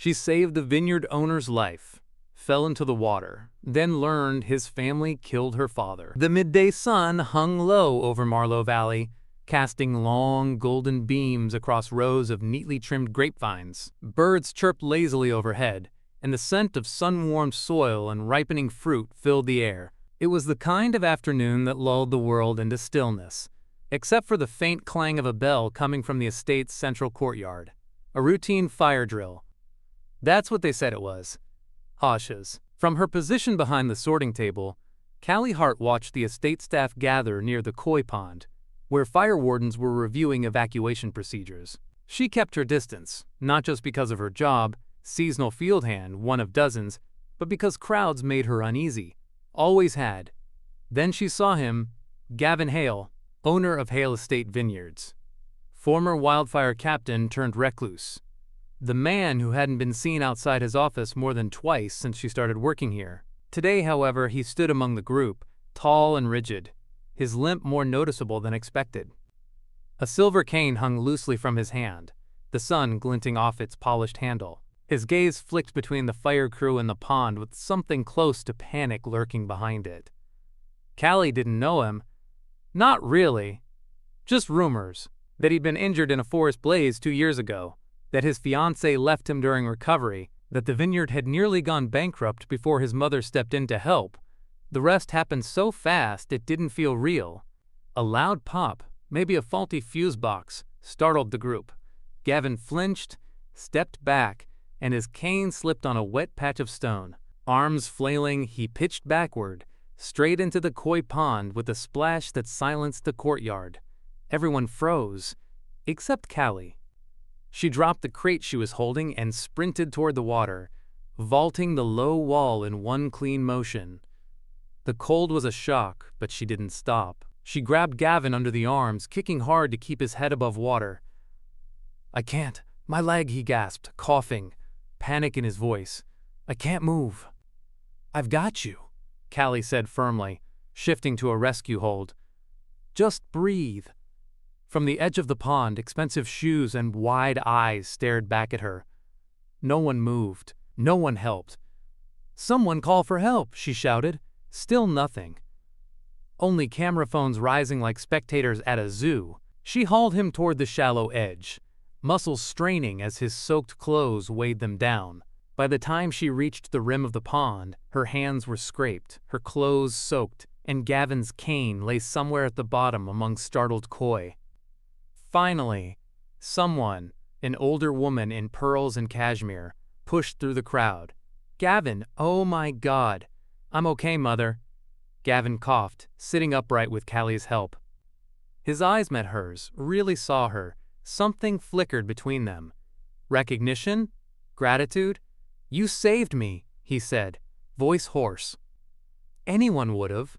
She saved the vineyard owner's life, fell into the water, then learned his family killed her father. The midday sun hung low over Marlow Valley, casting long golden beams across rows of neatly trimmed grapevines. Birds chirped lazily overhead, and the scent of sun-warmed soil and ripening fruit filled the air. It was the kind of afternoon that lulled the world into stillness, except for the faint clang of a bell coming from the estate's central courtyard. A routine fire drill. That's what they said it was. Hasha's. From her position behind the sorting table, Callie Hart watched the estate staff gather near the koi pond, where fire wardens were reviewing evacuation procedures. She kept her distance, not just because of her job, seasonal field hand, one of dozens, but because crowds made her uneasy. Always had. Then she saw him, Gavin Hale, owner of Hale Estate Vineyards. Former wildfire captain turned recluse. The man who hadn't been seen outside his office more than twice since she started working here. Today, however, he stood among the group, tall and rigid, his limp more noticeable than expected. A silver cane hung loosely from his hand, the sun glinting off its polished handle. His gaze flicked between the fire crew and the pond with something close to panic lurking behind it. Callie didn't know him. Not really. Just rumors. That he'd been injured in a forest blaze 2 years ago. That his fiancée left him during recovery. That the vineyard had nearly gone bankrupt before his mother stepped in to help. The rest happened so fast it didn't feel real. A loud pop, maybe a faulty fuse box, startled the group. Gavin flinched, stepped back, and his cane slipped on a wet patch of stone. Arms flailing, he pitched backward, straight into the koi pond with a splash that silenced the courtyard. Everyone froze, except Callie. She dropped the crate she was holding and sprinted toward the water, vaulting the low wall in one clean motion. The cold was a shock, but she didn't stop. She grabbed Gavin under the arms, kicking hard to keep his head above water. "I can't. My leg," he gasped, coughing, panic in his voice. "I can't move." "I've got you," Callie said firmly, shifting to a rescue hold. "Just breathe." From the edge of the pond, expensive shoes and wide eyes stared back at her. No one moved. No one helped. "Someone call for help," she shouted. Still nothing. Only camera phones rising like spectators at a zoo. She hauled him toward the shallow edge, muscles straining as his soaked clothes weighed them down. By the time she reached the rim of the pond, her hands were scraped, her clothes soaked, and Gavin's cane lay somewhere at the bottom among startled koi. Finally, someone, an older woman in pearls and cashmere, pushed through the crowd. "Gavin, oh my God. I'm okay, Mother." Gavin coughed, sitting upright with Callie's help. His eyes met hers, really saw her. Something flickered between them. Recognition? Gratitude? "You saved me," he said, voice hoarse. "Anyone would've,"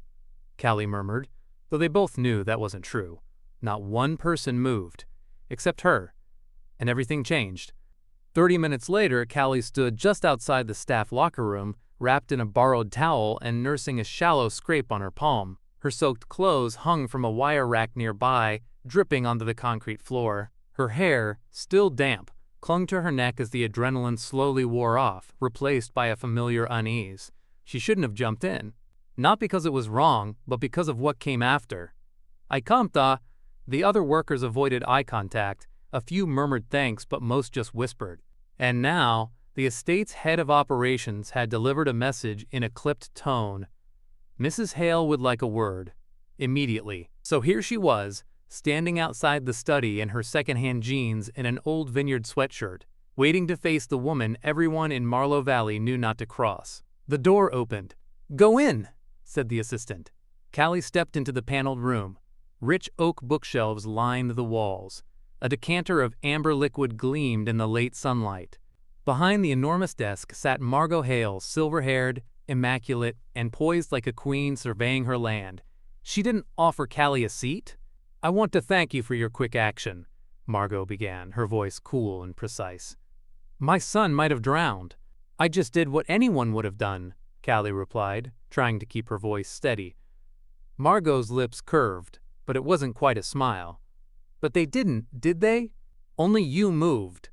Callie murmured, though they both knew that wasn't true. Not one person moved, except her, and everything changed. 30 minutes later, Callie stood just outside the staff locker room, wrapped in a borrowed towel and nursing a shallow scrape on her palm. Her soaked clothes hung from a wire rack nearby, dripping onto the concrete floor. Her hair, still damp, clung to her neck as the adrenaline slowly wore off, replaced by a familiar unease. She shouldn't have jumped in. Not because it was wrong, but because of what came after. "I compta." The other workers avoided eye contact. A few murmured thanks, but most just whispered. And now, the estate's head of operations had delivered a message in a clipped tone. Mrs. Hale would like a word. Immediately. So here she was, standing outside the study in her secondhand jeans and an old Vineyard sweatshirt, waiting to face the woman everyone in Marlow Valley knew not to cross. The door opened. "Go in," said the assistant. Callie stepped into the paneled room. Rich oak bookshelves lined the walls. A decanter of amber liquid gleamed in the late sunlight. Behind the enormous desk sat Margot Hale, silver-haired, immaculate, and poised like a queen surveying her land. She didn't offer Callie a seat. "I want to thank you for your quick action," Margot began, her voice cool and precise. "My son might have drowned." "I just did what anyone would have done," Callie replied, trying to keep her voice steady. Margot's lips curved, but it wasn't quite a smile. "But they didn't, did they? Only you moved."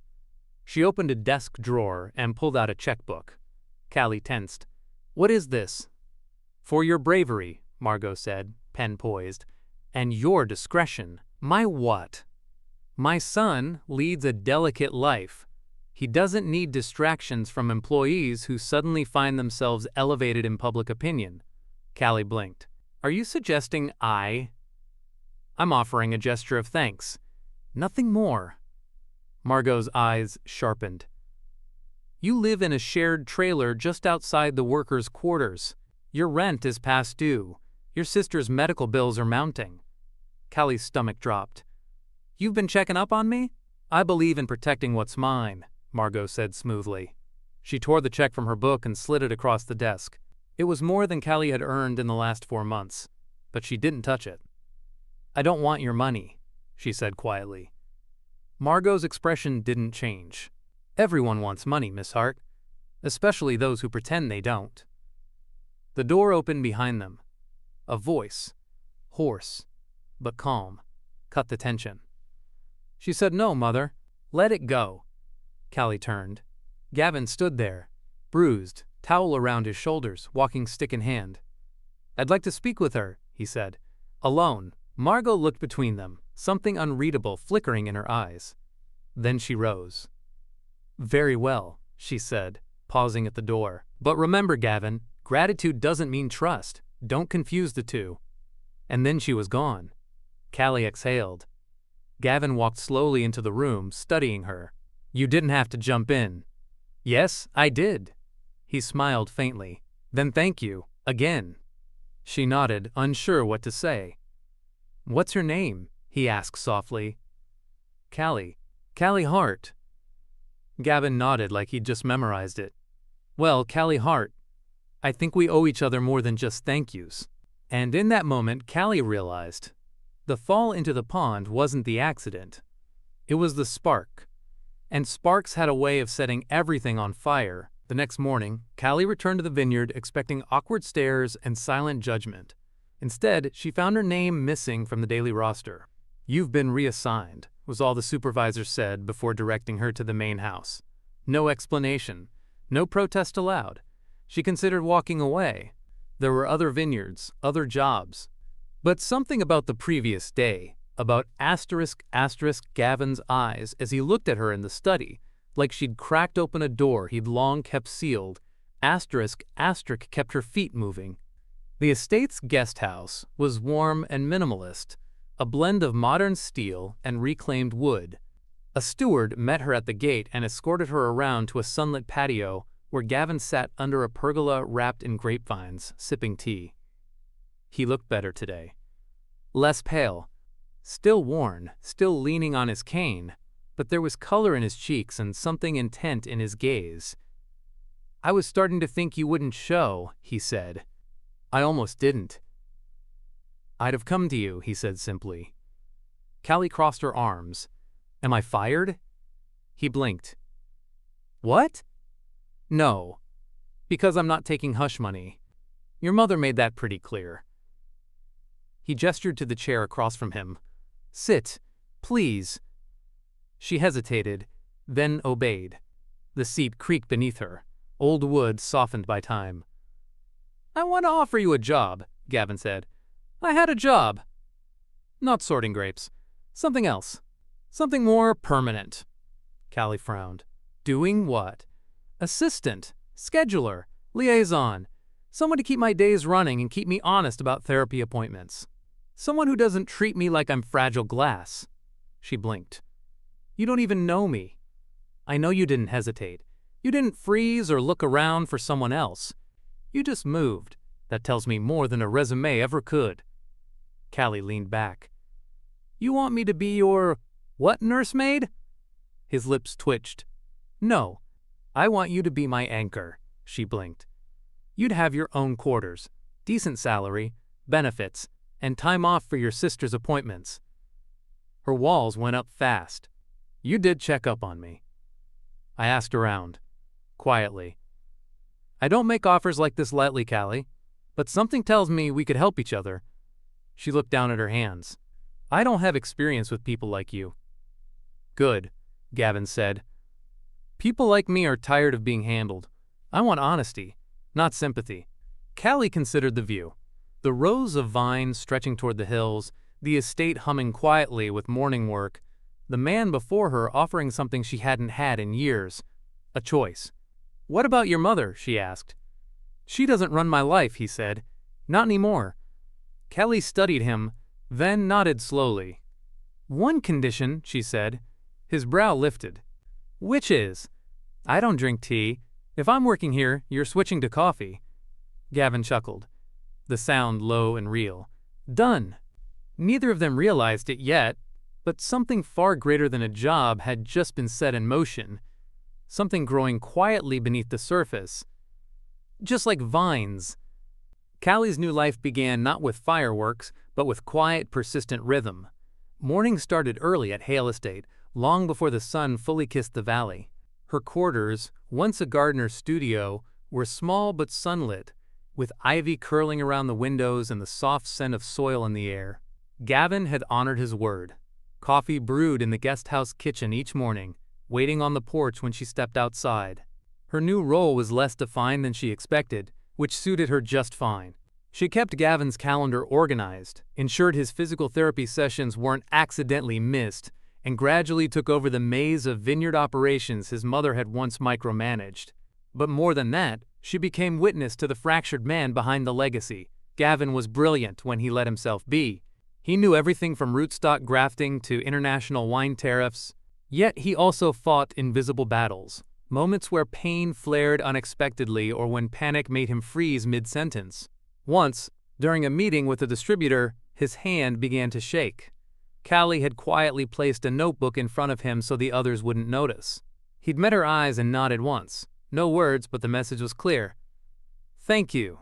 She opened a desk drawer and pulled out a checkbook. Callie tensed. "What is this?" "For your bravery," Margot said, pen poised. "And your discretion." "My what?" "My son leads a delicate life. He doesn't need distractions from employees who suddenly find themselves elevated in public opinion." Callie blinked. "Are you suggesting I'm offering a gesture of thanks. Nothing more." Margot's eyes sharpened. "You live in a shared trailer just outside the workers' quarters. Your rent is past due. Your sister's medical bills are mounting." Callie's stomach dropped. "You've been checking up on me?" "I believe in protecting what's mine," Margot said smoothly. She tore the check from her book and slid it across the desk. It was more than Callie had earned in the last 4 months, but she didn't touch it. "I don't want your money," she said quietly. Margot's expression didn't change. "Everyone wants money, Miss Hart, especially those who pretend they don't." The door opened behind them. A voice, hoarse but calm, cut the tension. She said, "No, Mother. Let it go." Callie turned. Gavin stood there, bruised, towel around his shoulders, walking stick in hand. "I'd like to speak with her," he said. "Alone." Margot looked between them, something unreadable flickering in her eyes. Then she rose. "Very well," she said, pausing at the door. "But remember, Gavin, gratitude doesn't mean trust. Don't confuse the two." And then she was gone. Callie exhaled. Gavin walked slowly into the room, studying her. "You didn't have to jump in." "Yes, I did." He smiled faintly. "Then thank you, again." She nodded, unsure what to say. "What's her name?" he asked softly. "Callie. Callie Hart." Gavin nodded like he'd just memorized it. "Well, Callie Hart, I think we owe each other more than just thank yous." And in that moment, Callie realized the fall into the pond wasn't the accident. It was the spark. And sparks had a way of setting everything on fire. The next morning, Callie returned to the vineyard expecting awkward stares and silent judgment. Instead, she found her name missing from the daily roster. "You've been reassigned," was all the supervisor said before directing her to the main house. No explanation, no protest allowed. She considered walking away. There were other vineyards, other jobs. But something about the previous day, about Gavin's eyes as he looked at her in the study, like she'd cracked open a door he'd long kept sealed, kept her feet moving. The estate's guest house was warm and minimalist, a blend of modern steel and reclaimed wood. A steward met her at the gate and escorted her around to a sunlit patio where Gavin sat under a pergola wrapped in grapevines, sipping tea. He looked better today. Less pale. Still worn, still leaning on his cane, but there was color in his cheeks and something intent in his gaze. "I was starting to think you wouldn't show," he said. "I almost didn't." "I'd have come to you," he said simply. Callie crossed her arms. "Am I fired?" He blinked. "What?" "No, because I'm not taking hush money. Your mother made that pretty clear." He gestured to the chair across from him. "Sit, please." She hesitated, then obeyed. The seat creaked beneath her, old wood softened by time. "I want to offer you a job," Gavin said. "I had a job. Not sorting grapes. Something else. Something more permanent." Callie frowned. "Doing what?" "Assistant, scheduler, liaison. Someone to keep my days running and keep me honest about therapy appointments. Someone who doesn't treat me like I'm fragile glass." She blinked. "You don't even know me. I know you didn't hesitate. You didn't freeze or look around for someone else. You just moved. That tells me more than a resume ever could." Callie leaned back. "You want me to be your, what, nursemaid?" His lips twitched. "No, I want you to be my anchor," she blinked. "You'd have your own quarters, decent salary, benefits, and time off for your sister's appointments." Her walls went up fast. "You did check up on me." I asked around, quietly. "I don't make offers like this lightly, Callie, but something tells me we could help each other." She looked down at her hands. "I don't have experience with people like you." "Good," Gavin said. People like me are tired of being handled. I want honesty, not sympathy. Callie considered the view. The rows of vines stretching toward the hills, the estate humming quietly with morning work, the man before her offering something she hadn't had in years. A choice. "What about your mother?" she asked. "She doesn't run my life," he said. "Not anymore." Callie studied him, then nodded slowly. "One condition," she said. His brow lifted. "Which is?" "I don't drink tea. If I'm working here, you're switching to coffee." Gavin chuckled, the sound low and real. Done. Neither of them realized it yet, but something far greater than a job had just been set in motion, something growing quietly beneath the surface, just like vines. Callie's new life began not with fireworks, but with quiet, persistent rhythm. Morning started early at Hale Estate, long before the sun fully kissed the valley. Her quarters, once a gardener's studio, were small but sunlit, with ivy curling around the windows and the soft scent of soil in the air. Gavin had honored his word. Coffee brewed in the guesthouse kitchen each morning, waiting on the porch when she stepped outside. Her new role was less defined than she expected, which suited her just fine. She kept Gavin's calendar organized, ensured his physical therapy sessions weren't accidentally missed, and gradually took over the maze of vineyard operations his mother had once micromanaged. But more than that, she became witness to the fractured man behind the legacy. Gavin was brilliant when he let himself be. He knew everything from rootstock grafting to international wine tariffs. Yet he also fought invisible battles, moments where pain flared unexpectedly or when panic made him freeze mid-sentence. Once, during a meeting with a distributor, his hand began to shake. Callie had quietly placed a notebook in front of him so the others wouldn't notice. He'd met her eyes and nodded once. No words, but the message was clear. "Thank you."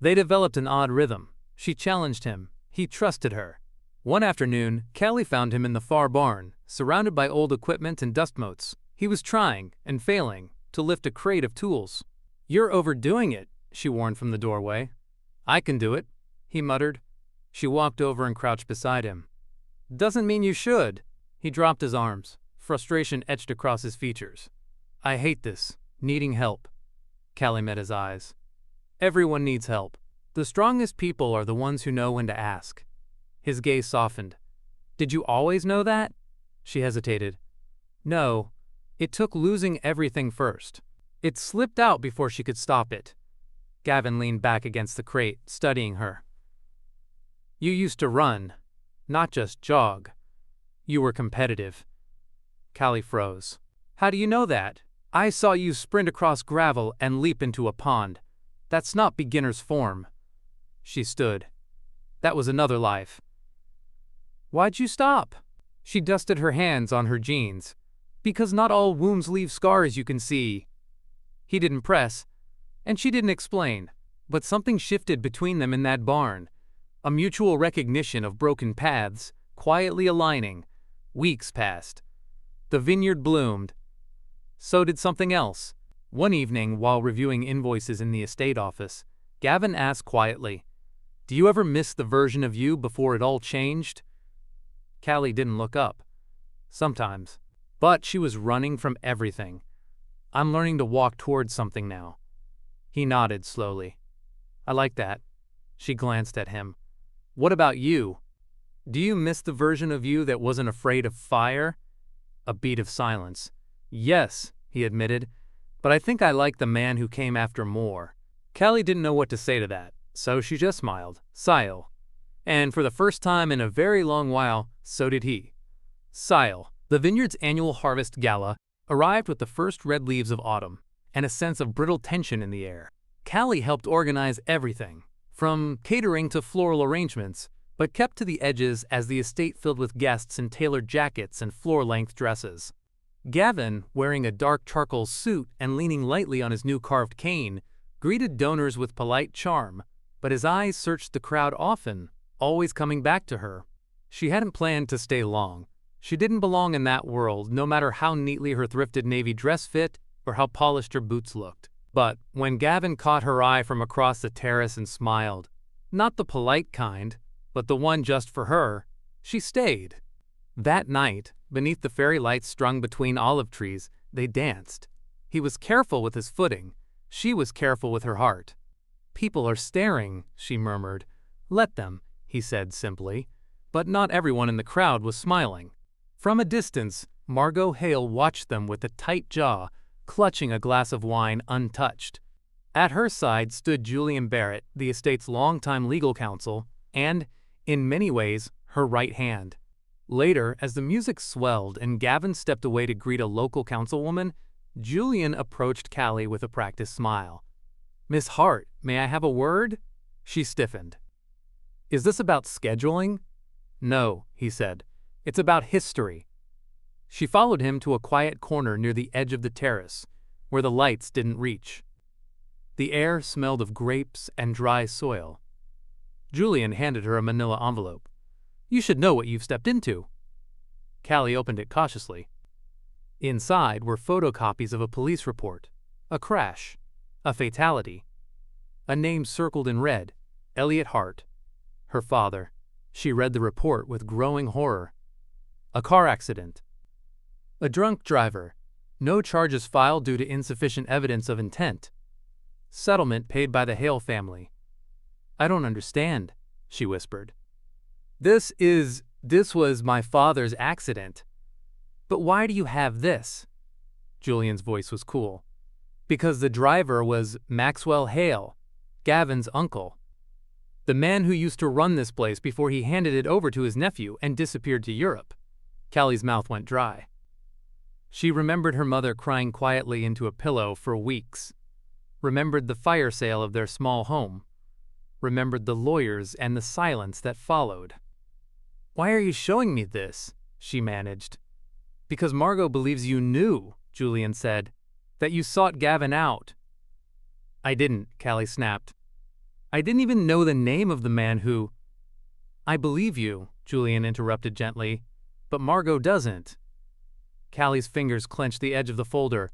They developed an odd rhythm. She challenged him. He trusted her. One afternoon, Callie found him in the far barn, surrounded by old equipment and dust motes. He was trying, and failing, to lift a crate of tools. "You're overdoing it," she warned from the doorway. "I can do it," he muttered. She walked over and crouched beside him. "Doesn't mean you should." He dropped his arms. Frustration etched across his features. "I hate this. Needing help." Callie met his eyes. "Everyone needs help. The strongest people are the ones who know when to ask." His gaze softened. "Did you always know that?" She hesitated. "No. It took losing everything first. It slipped out before she could stop it." Gavin leaned back against the crate, studying her. "You used to run, not just jog. You were competitive." Callie froze. "How do you know that? I saw you sprint across gravel and leap into a pond. That's not beginner's form." She stood. "That was another life." "Why'd you stop?" She dusted her hands on her jeans. "Because not all wounds leave scars you can see." He didn't press, and she didn't explain, but something shifted between them in that barn. A mutual recognition of broken paths, quietly aligning. Weeks passed. The vineyard bloomed. So did something else. One evening, while reviewing invoices in the estate office, Gavin asked quietly, "Do you ever miss the version of you before it all changed?" Callie didn't look up. "Sometimes." But she was running from everything. "I'm learning to walk towards something now." He nodded slowly. "I like that." She glanced at him. "What about you? Do you miss the version of you that wasn't afraid of fire?" A beat of silence. "Yes," he admitted, "but I think I like the man who came after more." Callie didn't know what to say to that, so she just smiled. Sile. And for the first time in a very long while, so did he. Sile. The vineyard's annual harvest gala arrived with the first red leaves of autumn, and a sense of brittle tension in the air. Callie helped organize everything, from catering to floral arrangements, but kept to the edges as the estate filled with guests in tailored jackets and floor-length dresses. Gavin, wearing a dark charcoal suit and leaning lightly on his new carved cane, greeted donors with polite charm, but his eyes searched the crowd often, always coming back to her. She hadn't planned to stay long. She didn't belong in that world, no matter how neatly her thrifted navy dress fit or how polished her boots looked. But when Gavin caught her eye from across the terrace and smiled, not the polite kind, but the one just for her, she stayed. That night, beneath the fairy lights strung between olive trees, They danced. He was careful with his footing. She was careful with her heart. "People are staring," she murmured. "Let them," he said simply. But not everyone in the crowd was smiling. From a distance, Margot Hale watched them with a tight jaw, clutching a glass of wine untouched. At her side stood Julian Barrett, the estate's longtime legal counsel, and, in many ways, her right hand. Later, as the music swelled and Gavin stepped away to greet a local councilwoman, Julian approached Callie with a practiced smile. "Miss Hart, may I have a word?" She stiffened. "Is this about scheduling?" "No," he said. "It's about history." She followed him to a quiet corner near the edge of the terrace, where the lights didn't reach. The air smelled of grapes and dry soil. Julian handed her a manila envelope. "You should know what you've stepped into." Callie opened it cautiously. Inside were photocopies of a police report, a crash, a fatality. A name circled in red, Elliot Hart. Her father. She read the report with growing horror. A car accident. A drunk driver. No charges filed due to insufficient evidence of intent. Settlement paid by the Hale family. "I don't understand," she whispered. This was my father's accident." "But why do you have this?" Julian's voice was cool. "Because the driver was Maxwell Hale, Gavin's uncle. The man who used to run this place before he handed it over to his nephew and disappeared to Europe." Callie's mouth went dry. She remembered her mother crying quietly into a pillow for weeks. Remembered the fire sale of their small home. Remembered the lawyers and the silence that followed. "Why are you showing me this?" she managed. "Because Margot believes you knew," Julian said. "That you sought Gavin out." "I didn't," Callie snapped. "I didn't even know the name of the man who—" "I believe you," Julian interrupted gently, "but Margot doesn't." Callie's fingers clenched the edge of the folder.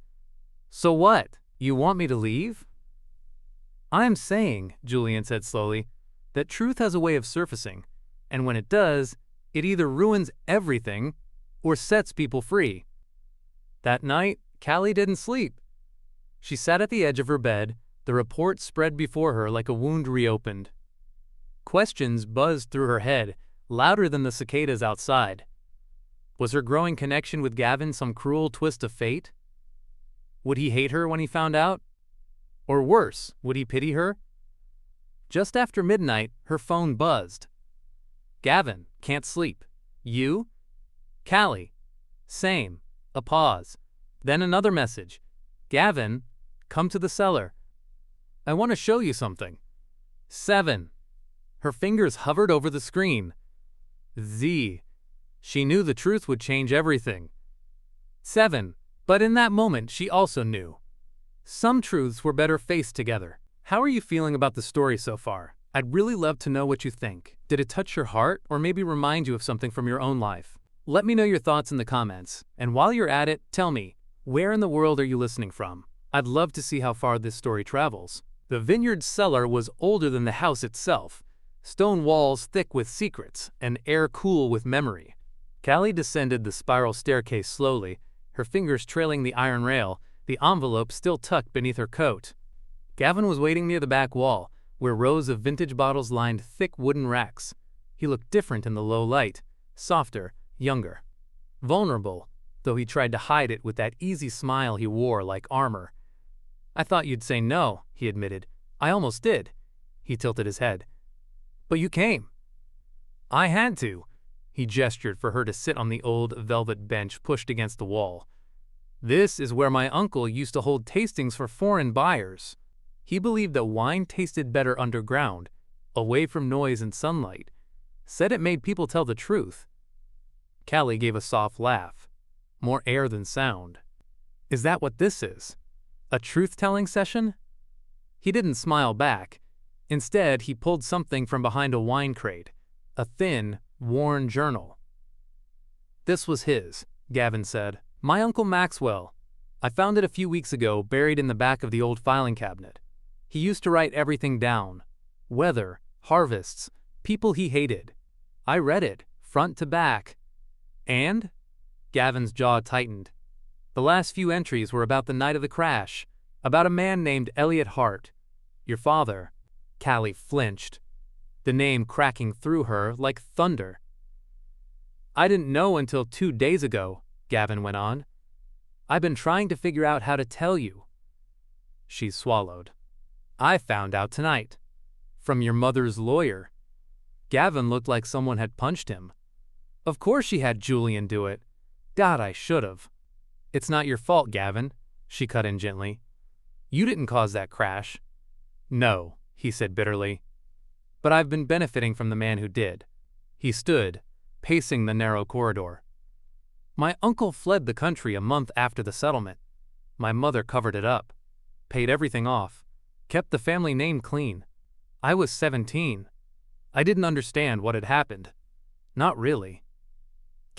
"So what? You want me to leave?" "I'm saying," Julian said slowly, "that truth has a way of surfacing, and when it does, it either ruins everything or sets people free." That night, Callie didn't sleep. She sat at the edge of her bed, the report spread before her like a wound reopened. Questions buzzed through her head, louder than the cicadas outside. Was her growing connection with Gavin some cruel twist of fate? Would he hate her when he found out? Or worse, would he pity her? Just after midnight, her phone buzzed. "Gavin, can't sleep. You?" "Callie. Same." A pause. Then another message. "Gavin, come to the cellar. I want to show you something." 7. Her fingers hovered over the screen. Z. She knew the truth would change everything. 7. But in that moment, she also knew. Some truths were better faced together. How are you feeling about the story so far? I'd really love to know what you think. Did it touch your heart or maybe remind you of something from your own life? Let me know your thoughts in the comments. And while you're at it, tell me, where in the world are you listening from? I'd love to see how far this story travels. The Vineyard cellar was older than the house itself. Stone walls thick with secrets, and air cool with memory. Callie descended the spiral staircase slowly, her fingers trailing the iron rail, the envelope still tucked beneath her coat. Gavin was waiting near the back wall, where rows of vintage bottles lined thick wooden racks. He looked different in the low light, softer, younger. Vulnerable, though he tried to hide it with that easy smile he wore like armor. "I thought you'd say no," he admitted. "I almost did." He tilted his head. "But you came." "I had to." He gestured for her to sit on the old velvet bench pushed against the wall. "This is where my uncle used to hold tastings for foreign buyers. He believed that wine tasted better underground, away from noise and sunlight. Said it made people tell the truth." Callie gave a soft laugh. More air than sound. "Is that what this is? A truth-telling session?" He didn't smile back. Instead, he pulled something from behind a wine crate, a thin, worn journal. "This was his," Gavin said. "My Uncle Maxwell. I found it a few weeks ago, buried in the back of the old filing cabinet. He used to write everything down. Weather, harvests, people he hated. I read it, front to back. And?" Gavin's jaw tightened. The last few entries were about the night of the crash, about a man named Elliot Hart. Your father. Callie flinched, the name cracking through her like thunder. I didn't know until 2 days ago, Gavin went on. I've been trying to figure out how to tell you. She swallowed. I found out tonight. From your mother's lawyer. Gavin looked like someone had punched him. Of course she had Julian do it. God, I should've. It's not your fault, Gavin, she cut in gently. You didn't cause that crash. No, he said bitterly. But I've been benefiting from the man who did. He stood, pacing the narrow corridor. My uncle fled the country a month after the settlement. My mother covered it up, paid everything off, kept the family name clean. I was 17. I didn't understand what had happened. Not really.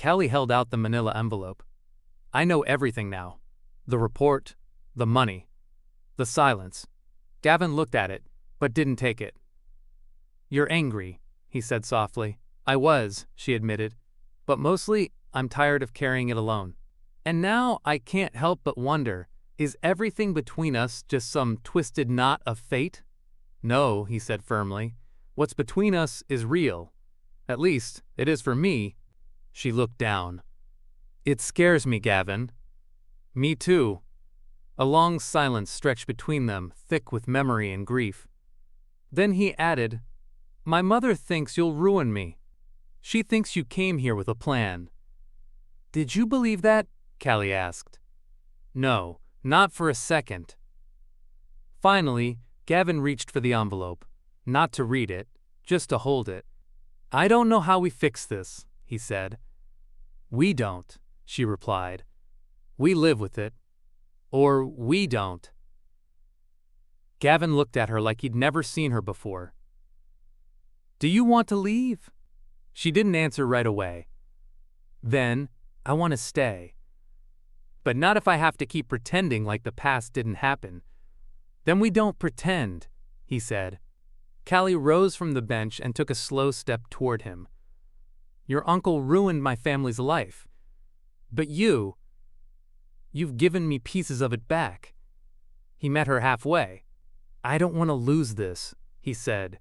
Callie held out the manila envelope. I know everything now. The report, the money, the silence. Gavin looked at it, but didn't take it. You're angry, he said softly. I was, she admitted, but mostly I'm tired of carrying it alone. And now I can't help but wonder, is everything between us just some twisted knot of fate? No, he said firmly. What's between us is real. At least, it is for me. She looked down. It scares me, Gavin. Me too. A long silence stretched between them, thick with memory and grief. Then he added, My mother thinks you'll ruin me. She thinks you came here with a plan. Did you believe that? Callie asked. No, not for a second. Finally, Gavin reached for the envelope, not to read it, just to hold it. I don't know how we fix this, he said. We don't, she replied. We live with it. Or we don't. Gavin looked at her like he'd never seen her before. Do you want to leave? She didn't answer right away. Then, I want to stay. But not if I have to keep pretending like the past didn't happen. Then we don't pretend, he said. Callie rose from the bench and took a slow step toward him. Your uncle ruined my family's life. But you've given me pieces of it back. He met her halfway. I don't want to lose this, he said.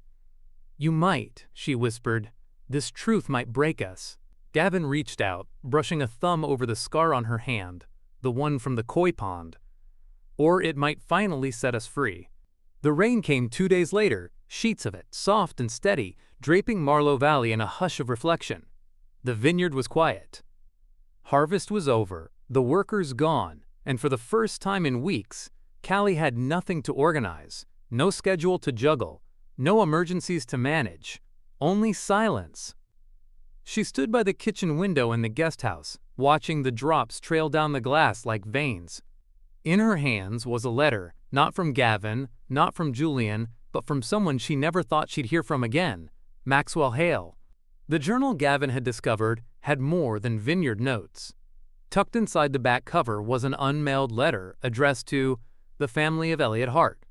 You might, she whispered. This truth might break us. Gavin reached out, brushing a thumb over the scar on her hand, the one from the koi pond. Or it might finally set us free. The rain came 2 days later, sheets of it, soft and steady, draping Marlow Valley in a hush of reflection. The vineyard was quiet. Harvest was over, the workers gone, and for the first time in weeks, Callie had nothing to organize, no schedule to juggle, no emergencies to manage, only silence. She stood by the kitchen window in the guest house, watching the drops trail down the glass like veins. In her hands was a letter, not from Gavin, not from Julian, but from someone she never thought she'd hear from again, Maxwell Hale. The journal Gavin had discovered had more than Vineyard notes. Tucked inside the back cover was an unmailed letter addressed to the family of Elliot Hart.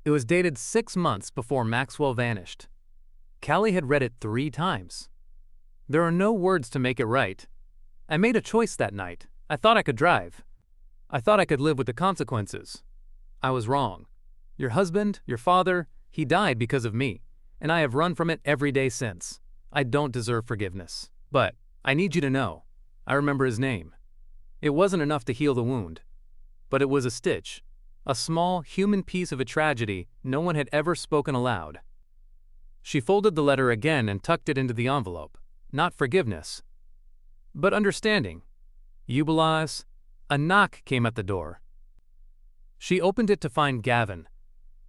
It was dated 6 months before Maxwell vanished. Callie had read it 3 times. There are no words to make it right. I made a choice that night. I thought I could drive. I thought I could live with the consequences. I was wrong. Your husband, your father, he died because of me, and I have run from it every day since. I don't deserve forgiveness. But I need you to know, I remember his name. It wasn't enough to heal the wound, but it was a stitch, a small, human piece of a tragedy no one had ever spoken aloud. She folded the letter again and tucked it into the envelope. Not forgiveness, but understanding. Jubilees. A knock came at the door. She opened it to find Gavin.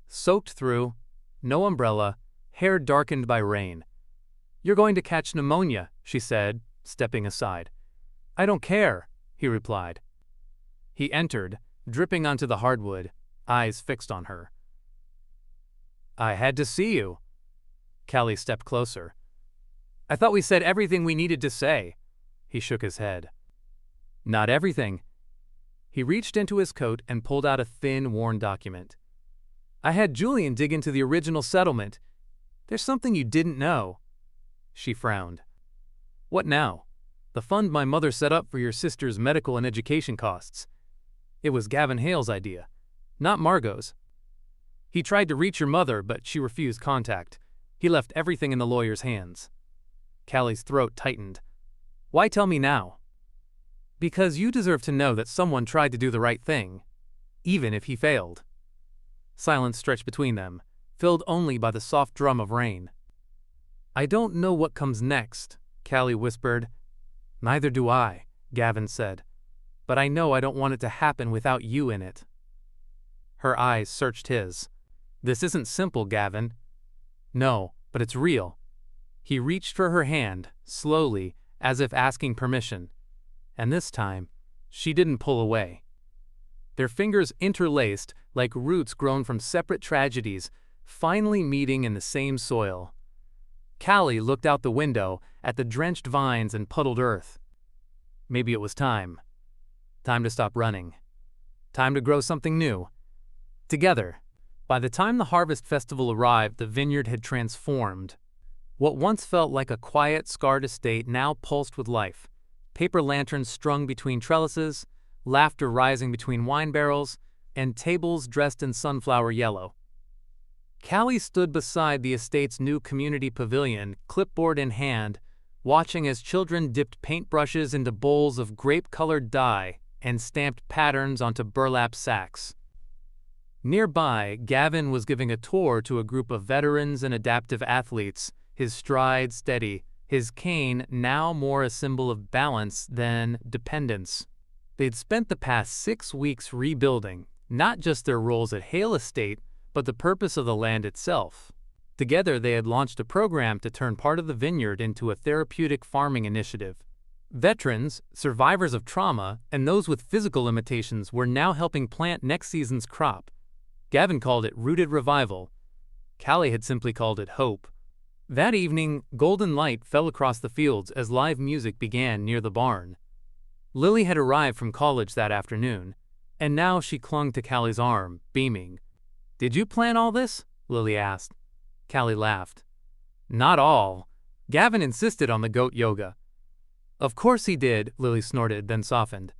Soaked through, no umbrella, hair darkened by rain. You're going to catch pneumonia, she said, stepping aside. I don't care, he replied. He entered, dripping onto the hardwood, eyes fixed on her. I had to see you. Callie stepped closer. I thought we said everything we needed to say. He shook his head. Not everything. He reached into his coat and pulled out a thin, worn document. I had Julian dig into the original settlement. There's something you didn't know. She frowned. What now? The fund my mother set up for your sister's medical and education costs. It was Gavin Hale's idea, not Margot's. He tried to reach your mother, but she refused contact. He left everything in the lawyer's hands. Callie's throat tightened. Why tell me now? Because you deserve to know that someone tried to do the right thing, even if he failed. Silence stretched between them, filled only by the soft drum of rain. I don't know what comes next, Callie whispered. Neither do I, Gavin said. But I know I don't want it to happen without you in it. Her eyes searched his. This isn't simple, Gavin. No, but it's real. He reached for her hand, slowly, as if asking permission. And this time, she didn't pull away. Their fingers interlaced like roots grown from separate tragedies, finally meeting in the same soil. Callie looked out the window at the drenched vines and puddled earth. Maybe it was time. Time to stop running. Time to grow something new. Together. By the time the harvest festival arrived, the vineyard had transformed. What once felt like a quiet, scarred estate now pulsed with life. Paper lanterns strung between trellises, laughter rising between wine barrels, and tables dressed in sunflower yellow. Callie stood beside the estate's new community pavilion, clipboard in hand, watching as children dipped paintbrushes into bowls of grape-colored dye and stamped patterns onto burlap sacks. Nearby, Gavin was giving a tour to a group of veterans and adaptive athletes, his stride steady, his cane now more a symbol of balance than dependence. They'd spent the past 6 weeks rebuilding, not just their roles at Hale Estate, but the purpose of the land itself. Together, they had launched a program to turn part of the vineyard into a therapeutic farming initiative. Veterans, survivors of trauma, and those with physical limitations were now helping plant next season's crop. Gavin called it Rooted Revival. Callie had simply called it Hope. That evening, golden light fell across the fields as live music began near the barn. Lily had arrived from college that afternoon, and now she clung to Callie's arm, beaming. Did you plan all this? Lily asked. Callie laughed. Not all. Gavin insisted on the goat yoga. Of course he did, Lily snorted, then softened.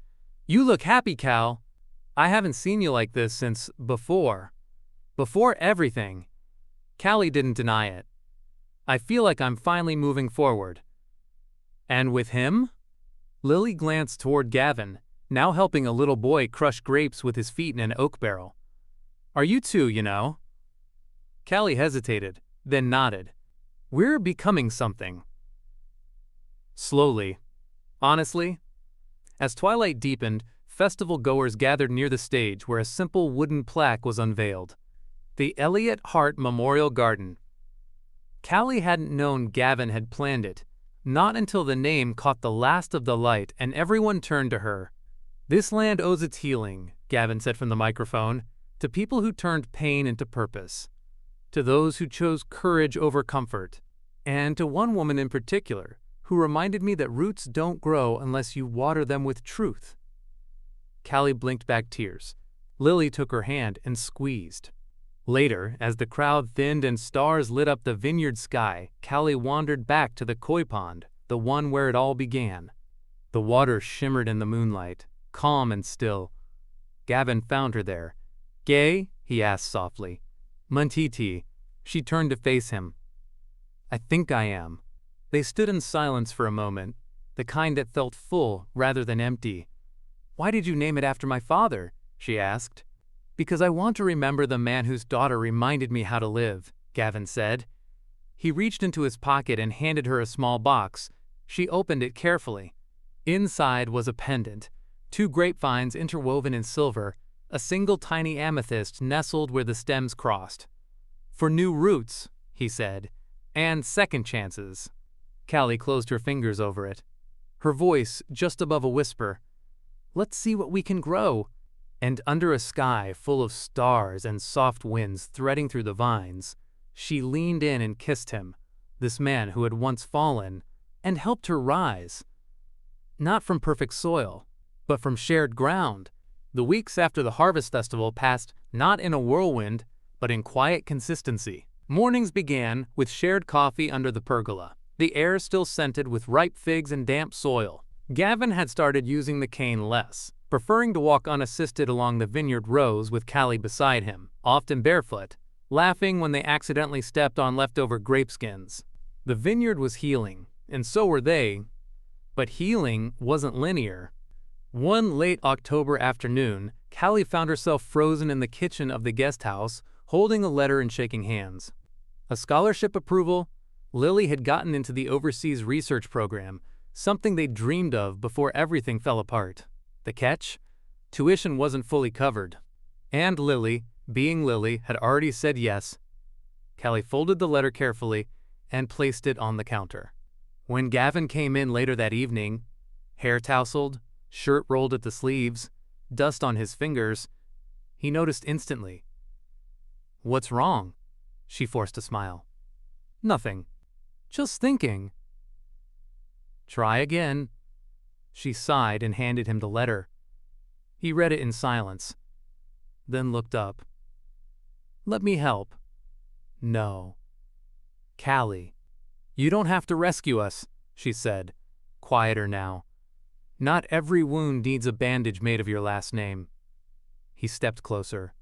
You look happy, Cal. I haven't seen you like this since before. Before everything. Callie didn't deny it. I feel like I'm finally moving forward. And with him? Lily glanced toward Gavin, now helping a little boy crush grapes with his feet in an oak barrel. Are you two, you know? Callie hesitated, then nodded. We're becoming something. Slowly. Honestly. As twilight deepened, festival goers gathered near the stage where a simple wooden plaque was unveiled. The Elliott Hart Memorial Garden. Callie hadn't known Gavin had planned it, not until the name caught the last of the light and everyone turned to her. This land owes its healing, Gavin said from the microphone, to people who turned pain into purpose, to those who chose courage over comfort, and to one woman in particular who reminded me that roots don't grow unless you water them with truth. Callie blinked back tears. Lily took her hand and squeezed. Later, as the crowd thinned and stars lit up the vineyard sky, Callie wandered back to the koi pond, the one where it all began. The water shimmered in the moonlight, calm and still. Gavin found her there. Gay? He asked softly. Muntiti. She turned to face him. I think I am. They stood in silence for a moment, the kind that felt full rather than empty. Why did you name it after my father? She asked. Because I want to remember the man whose daughter reminded me how to live, Gavin said. He reached into his pocket and handed her a small box. She opened it carefully. Inside was a pendant, 2 grapevines interwoven in silver, a single tiny amethyst nestled where the stems crossed. For new roots, he said, and second chances. Callie closed her fingers over it. Her voice just above a whisper. Let's see what we can grow. And under a sky full of stars and soft winds threading through the vines, she leaned in and kissed him, this man who had once fallen, and helped her rise. Not from perfect soil, but from shared ground. The weeks after the Harvest Festival passed not in a whirlwind, but in quiet consistency. Mornings began with shared coffee under the pergola, the air still scented with ripe figs and damp soil. Gavin had started using the cane less, preferring to walk unassisted along the vineyard rows with Callie beside him, often barefoot, laughing when they accidentally stepped on leftover grape skins. The vineyard was healing, and so were they, but healing wasn't linear. One late October afternoon, Callie found herself frozen in the kitchen of the guest house, holding a letter and shaking hands. A scholarship approval? Lily had gotten into the overseas research program, something they'd dreamed of before everything fell apart. The catch? Tuition wasn't fully covered. And Lily, being Lily, had already said yes. Callie folded the letter carefully and placed it on the counter. When Gavin came in later that evening, hair tousled, shirt rolled at the sleeves, dust on his fingers, he noticed instantly. "What's wrong?" She forced a smile. "Nothing. Just thinking." "Try again." She sighed and handed him the letter. He read it in silence, then looked up. "Let me help." "No." "Callie, you don't have to rescue us," she said, quieter now. "Not every wound needs a bandage made of your last name." He stepped closer.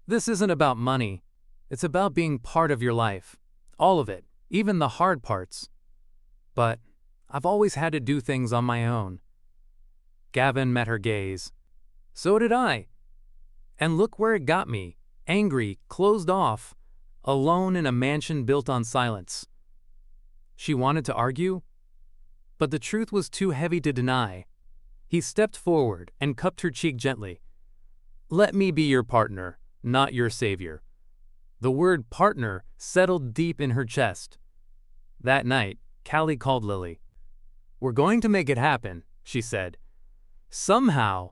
"This isn't about money. It's about being part of your life. All of it, even the hard parts. But I've always had to do things on my own." Gavin met her gaze. "So did I. And look where it got me. Angry, closed off, alone in a mansion built on silence." She wanted to argue, but the truth was too heavy to deny. He stepped forward and cupped her cheek gently. "Let me be your partner, not your savior." The word partner settled deep in her chest. That night, Callie called Lily. "We're going to make it happen," she said. "Somehow."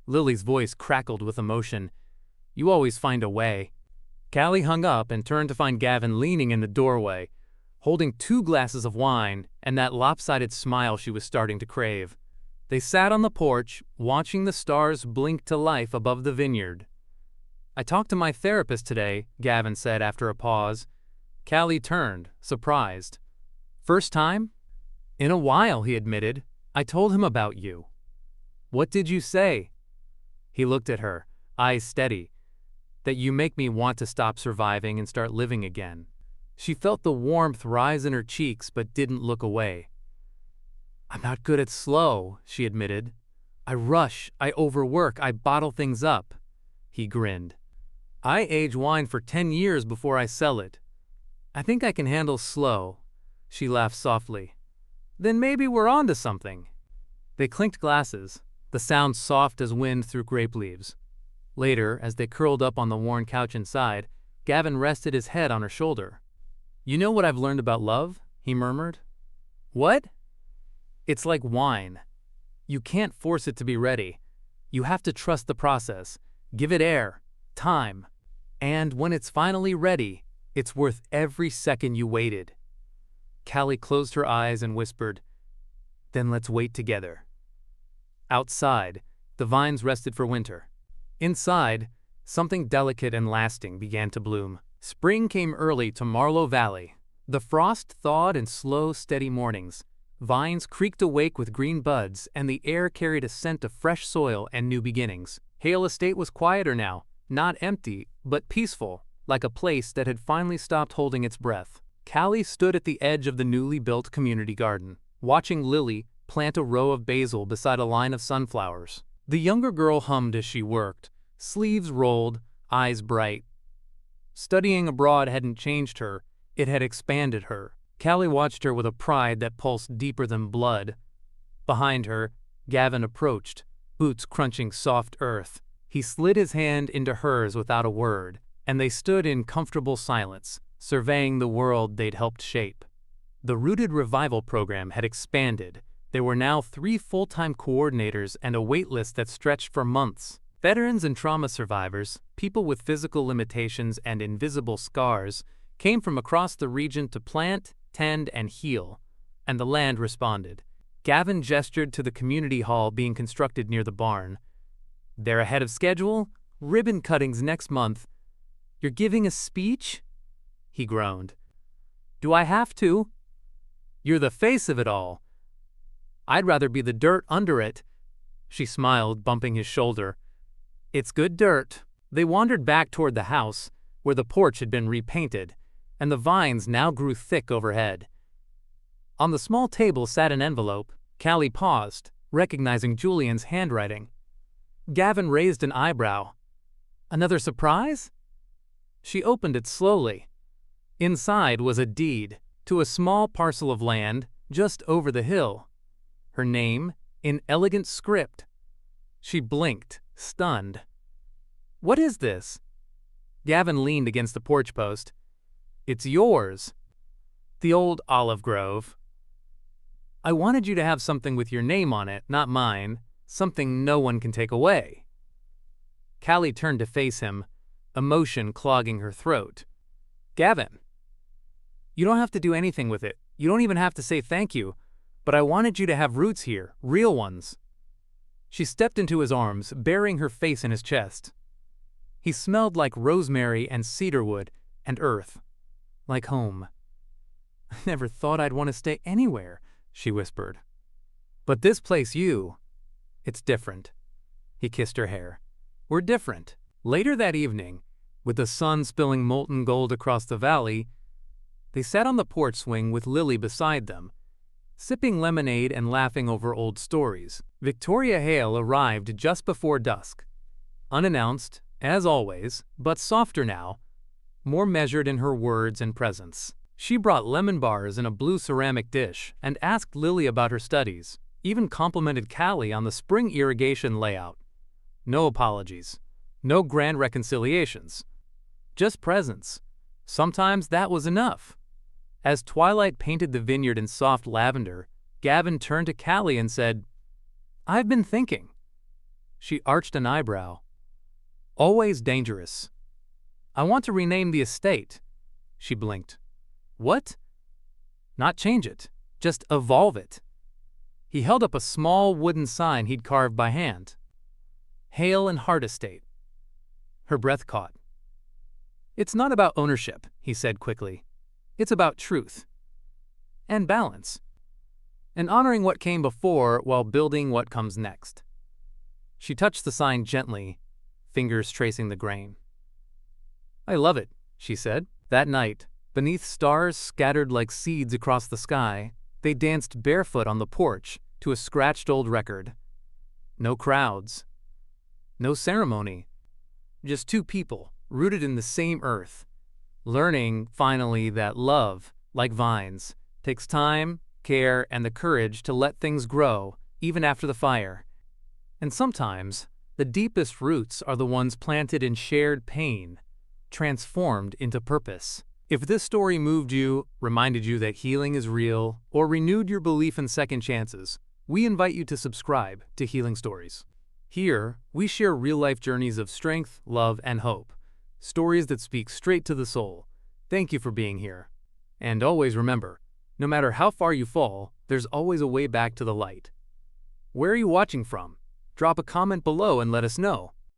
Lily's voice crackled with emotion. "You always find a way." Callie hung up and turned to find Gavin leaning in the doorway, holding 2 glasses of wine and that lopsided smile she was starting to crave. They sat on the porch, watching the stars blink to life above the vineyard. "I talked to my therapist today," Gavin said after a pause. Callie turned, surprised. "First time?" "In a while," he admitted. "I told him about you." "What did you say?" He looked at her, eyes steady. "That you make me want to stop surviving and start living again." She felt the warmth rise in her cheeks but didn't look away. "I'm not good at slow," she admitted. "I rush, I overwork, I bottle things up." He grinned. "I age wine for 10 years before I sell it. I think I can handle slow." She laughed softly. "Then maybe we're on to something." They clinked glasses, the sound soft as wind through grape leaves. Later, as they curled up on the worn couch inside, Gavin rested his head on her shoulder. "You know what I've learned about love?" he murmured. "What?" "It's like wine. You can't force it to be ready. You have to trust the process, give it air, time. And when it's finally ready, it's worth every second you waited." Callie closed her eyes and whispered, "Then let's wait together." Outside, the vines rested for winter. Inside, something delicate and lasting began to bloom. Spring came early to Marlow Valley. The frost thawed in slow, steady mornings. Vines creaked awake with green buds, and the air carried a scent of fresh soil and new beginnings. Hale Estate was quieter now, not empty, but peaceful, like a place that had finally stopped holding its breath. Callie stood at the edge of the newly built community garden, watching Lily plant a row of basil beside a line of sunflowers. The younger girl hummed as she worked, sleeves rolled, eyes bright. Studying abroad hadn't changed her, it had expanded her. Callie watched her with a pride that pulsed deeper than blood. Behind her, Gavin approached, boots crunching soft earth. He slid his hand into hers without a word, and they stood in comfortable silence, surveying the world they'd helped shape. The Rooted Revival program had expanded. There were now 3 full-time coordinators and a wait list that stretched for months. Veterans and trauma survivors, people with physical limitations and invisible scars, came from across the region to plant, tend, and heal, and the land responded. Gavin gestured to the community hall being constructed near the barn. "They're ahead of schedule? Ribbon cuttings next month." "You're giving a speech?" He groaned. "Do I have to?" "You're the face of it all." I'd rather be the dirt under it." She smiled, bumping his shoulder. "It's good dirt." They wandered back toward the house, where the porch had been repainted, and the vines now grew thick overhead. On the small table sat an envelope. Callie paused, recognizing Julian's handwriting. Gavin raised an eyebrow. "Another surprise?" She opened it slowly. Inside was a deed to a small parcel of land just over the hill. Her name in elegant script. She blinked, stunned. "What is this?" Gavin leaned against the porch post. "It's yours. The old olive grove. I wanted you to have something with your name on it, not mine, something no one can take away." Callie turned to face him, emotion clogging her throat. "Gavin, you don't have to do anything with it. You don't even have to say thank you, but I wanted you to have roots here, real ones." She stepped into his arms, burying her face in his chest. He smelled like rosemary and cedarwood and earth, like home. "I never thought I'd want to stay anywhere," she whispered. "But this place, it's different." He kissed her hair. "We're different." Later that evening, with the sun spilling molten gold across the valley, they sat on the porch swing with Lily beside them, sipping lemonade and laughing over old stories. Victoria Hale arrived just before dusk, unannounced, as always, but softer now, more measured in her words and presence. She brought lemon bars in a blue ceramic dish and asked Lily about her studies, even complimented Callie on the spring irrigation layout. No apologies, no grand reconciliations, just presence. Sometimes that was enough. As twilight painted the vineyard in soft lavender, Gavin turned to Callie and said, "I've been thinking." She arched an eyebrow. "Always dangerous." "I want to rename the estate." She blinked. "What?" "Not change it, just evolve it." He held up a small wooden sign he'd carved by hand. "Hale and Hart Estate." Her breath caught. "It's not about ownership," he said quickly. "It's about truth. And balance. And honoring what came before while building what comes next." She touched the sign gently, fingers tracing the grain. "I love it," she said. That night, beneath stars scattered like seeds across the sky, they danced barefoot on the porch to a scratched old record. No crowds. No ceremony. Just two people, rooted in the same earth, learning, finally, that love, like vines, takes time, care, and the courage to let things grow, even after the fire. And sometimes, the deepest roots are the ones planted in shared pain, transformed into purpose. If this story moved you, reminded you that healing is real, or renewed your belief in second chances, we invite you to subscribe to Healing Stories. Here, we share real-life journeys of strength, love, and hope. Stories that speak straight to the soul. Thank you for being here. And always remember, no matter how far you fall, there's always a way back to the light. Where are you watching from? Drop a comment below and let us know.